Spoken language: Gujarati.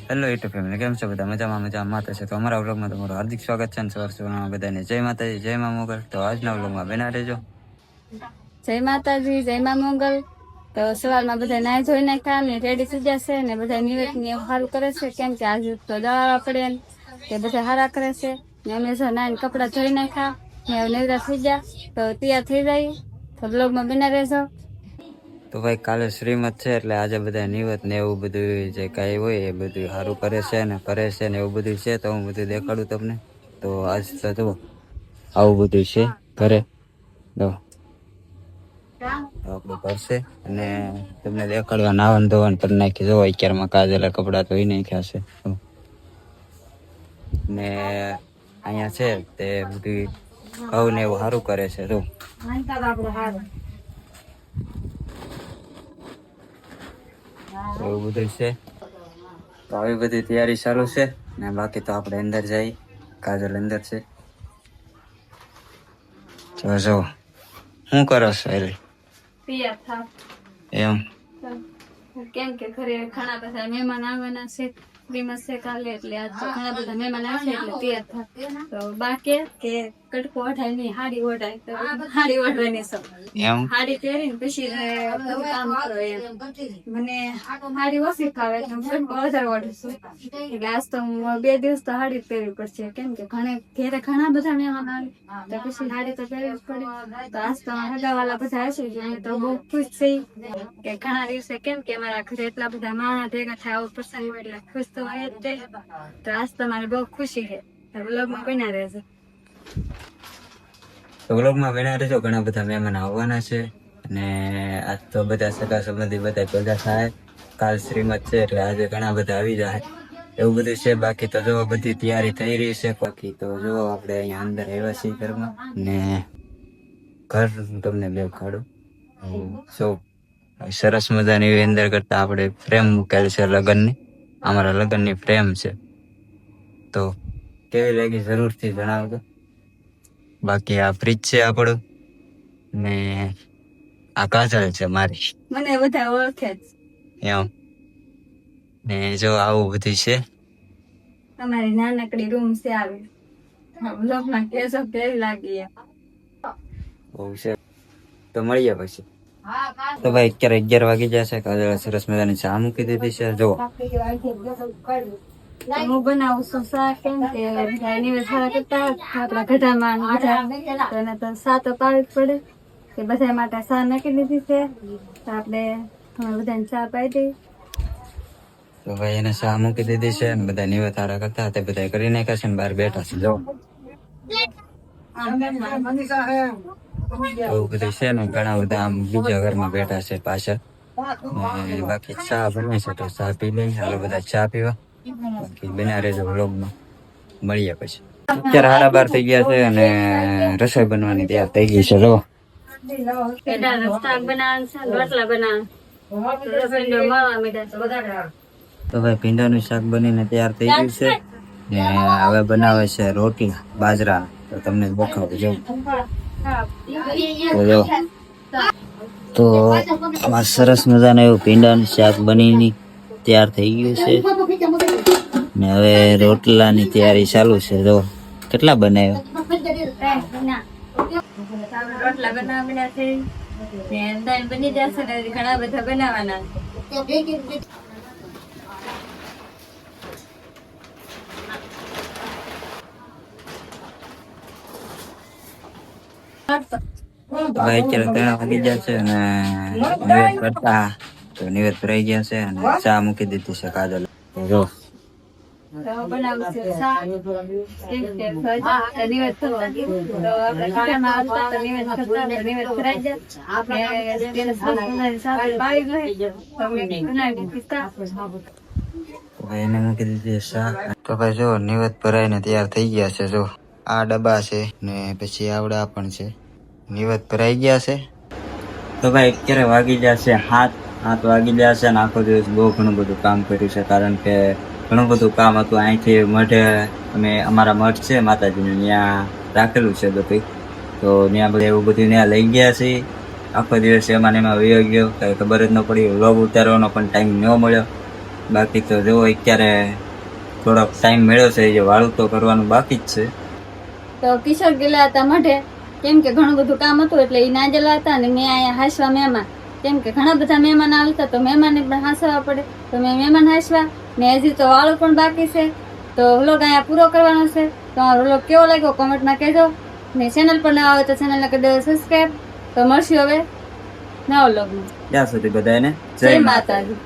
હેલો યુટ્યુબ ફેમિલી, કેમ છો બધા? મજામાં થશે તો અમારા વ્લોગમાં તમારું હાર્દિક સ્વાગત છે. સવારમાં બધાને જય માતાજી, જય મા મોગલ. તો આજના વ્લોગમાં બેના રહેજો. જય માતાજી, જય મા મોગલ. તો સવારમાં બધા નાઈ ધોઈ નાખ્યા ને રેડી થઈ જશે ને બધા નિવેદ ને સારું કરે છે, કેમ કે આજે તો દવા પડે ને તે બધા સારા કરે છે ને અમે જો નાઈને કપડા ધોઈ નાખ્યા ને નવરા થઈ ગયા તો તૈયાર થઈ જાય. તો બ્લોગમાં બના રહેજો. તો ભાઈ કાલે શ્રીમત છે એટલે આજે બધા નિવત ને એવું બધું જે કાંઈ હોય એ બધું સારું કરે છે ને એવું બધું છે. તો હું બધું દેખાડું તમને. તો આજ તો જુઓ આવું બધું છે ઘરે. જો આપણું કરશે અને તમને દેખાડવા નાવન ધોવાન કરી નાખી. જો અત્યારમાં કાજેલા કપડાં ધોઈ નાખ્યા છે ને અહીંયા છે તે બધું ઘઉં ને એવું સારું કરે છે. જો એવું બધું છે. તો આવી બધી તૈયારી ચાલુ છે ને બાકી તો આપણે અંદર જઈ. કાજલ અંદર છે. જો શું કરો છો એમ? કેમ કે ઘરે ઘણા બધા મહેમાન આવવાના છે, ક્રિસમસ છે કાલે, એટલે આજ તો ઘણા બધા મહેમાન આવશે એટલે તૈયાર થાય. તો બાકી કે કટકો ઓઢાય નહીં, હાડી ઓઢાય તો હાડી ઓઢવાની છે એમ. હાડી પહેરીને પછી કામ કરો એમ. મને હાડી ઓછી ખાવે એટલે હું કટકો વધારે ઓઢું છું. એટલે આજ તો 2 દિવસ તો હાડી પહેરવી પડશે, કેમ કે ઘરે ઘણા બધા મહેમાન આવે તો પછી હાડી તો પહેરવી જ પડે. તો આજ તો હગાવાલા બધા હશે તો બહુ ખુશ થઈ કે ઘણા દિવસે, કેમ કે અમારા ઘરે એટલા બધા માણસ ભેગા થાય આવો પ્રસંગ હોય એટલે ખુશ તો હોય જ તે. તો આજ તમારે બહુ ખુશી છે. વ્લોગમાં બન્યા રહેજો. તો વ્લોગમાં બન્યા રહેજો. ઘણા બધા મહેમાન આવવાના છે અને આજ તો બધા સગા સંબંધી બધા ભેગા થાય. કાલ શ્રીમત છે એટલે આજે ઘણા બધા આવી જાય એવું બધું છે. બાકી તો જો બધી તૈયારી થઈ રહી છે. બાકી તો જો આપણે અહીંયા અંદર આવ્યા છીએ ઘરમાં ને ઘર તમને દેખાડું. સરસ મજાની અંદર કરતા આપણે ફ્રેમ મૂકેલ છે લગ્નની. અમારા લગ્નની ફ્રેમ છે. તો કેવી લાગી જરૂરથી જણાવજો. બાકી આ ફ્રીજ છે આપણું ને આ કાજલ છે મારી. મને બધા ઓળખે જ એમ. ને જો આવું બધું છે. અમારી નાનકડી રૂમ છે આવી. વ્લોગમાં કેસો કેવી લાગી બહુ છે. તો મળીએ પછી. તો ભાઈ અત્યારે 11 વાગી જશે. કાજલ સરસ મજાની ચા મૂકી દીધી છે. જો હું બનાવું છું શાક, કેમ કે નિવેદ સારા કરતા આપણા ગઢામાં બધા તો સા તો પાવી જ પડે કે બધા માટે સા નાખી દીધી છે. તો આપણે બધાને ચા પાઈ દઈ. તો ભાઈ એને ચા મૂકી દીધી છે અને બધા નિવેદ સારા કરતા તે બધા કરી નાખ્યા છે ને બહાર બેઠા છે. જો એવું બધું છે ને ઘણા બધા આમ બીજા ઘરમાં બેઠા છે પાછળ. બાકી ચા બને છે તો ચા પી લઈ. હાલો બધા ચા પીવા. બાકી બન્યા રહેજો વ્લોગમાં. મળીએ પછી. અત્યારે 12:30 થઈ ગયા છે અને રસોઈ બનવાની તૈયાર થઈ ગઈ છે. જો શાક બનાવવાનું છે, રોટલા બનાવવાનું. તો ભાઈ ભીંડાનું શાક બનીને તૈયાર થઈ ગયું છે ને હવે બનાવે છે રોટલા બાજરા. તો તમને બખાવું જો. તો આમાં સરસ મજાનું એવું ભીંડાનું શાક બનીને તૈયાર થઈ ગયું છે ને હવે રોટલાની તૈયારી ચાલુ છે. જો કેટલા બનાવ્યો? રોટલા બનાવવાના છે ને દાળ બની જશે ને ઘણા બધા બનાવવાના. ભાઈ અત્યારે 3 વાગી ગયા છે અને નિવેદ કરતા તો નિવેદ ભરાઈ ગયા છે અને ચા મૂકી દીધી છે કાજલ. જો બનાવું છે શાક, નિવેદ કરતા તો આપણે ઘરમાં આવતા તો નિવેદ કરતા નિવેદ ભરાઈ જાય એને મૂકી દીધી શાક. તો ભાઈ જો નિવેદ ભરાઈને તૈયાર થઈ ગયા છે. જો આ ડબ્બા છે ને પછી આવડા પણ છે. નિવેદ ભરાઈ ગયા છે. તો ભાઈ અત્યારે વાગી ગયા છે 7 વાગી ગયા છે અને આખો દિવસ બહુ ઘણું બધું કામ કર્યું છે. કારણ કે ઘણું બધું કામ હતું. અહીંથી મઠે અમે અમારા મઠ છે માતાજીનું ત્યાં રાખેલું છે બધું. તો ત્યાં બધું એવું બધું ત્યાં લઈ ગયા છે. આખો દિવસ એમાં વયો ગયો, કંઈ ખબર જ ન પડી. વ્લોગ ઉતારવાનો પણ ટાઈમ ન મળ્યો. બાકી તો જો અત્યારે થોડોક ટાઈમ મળ્યો છે, જે વાળું તો કરવાનું બાકી જ છે. તો કિશોર ગયેલા હતા મઢે, કેમ કે ઘણું બધું કામ હતું એટલે એ ના ગયેલા હતા. અને મેં અહીંયા હાંસવા મહેમાન, કેમ કે ઘણા બધા મહેમાન આવતા તો મહેમાનને પણ હાંસવા પડે, તો મેં મહેમાન હાંસવા ને હજી તો વાળું પણ બાકી છે. તો વ્લોગ અહીંયા પૂરો કરવાનો છે. તો આ વ્લોગ કેવો લાગ્યો કોમેન્ટમાં કહેજો, ને ચેનલ પર નવા આવે તો ચેનલને કરી દેજો સબસ્ક્રાઈબ. તો મળશું હવે નવા વ્લોગમાં. ત્યાં સુધી બધાને જય માતાજી.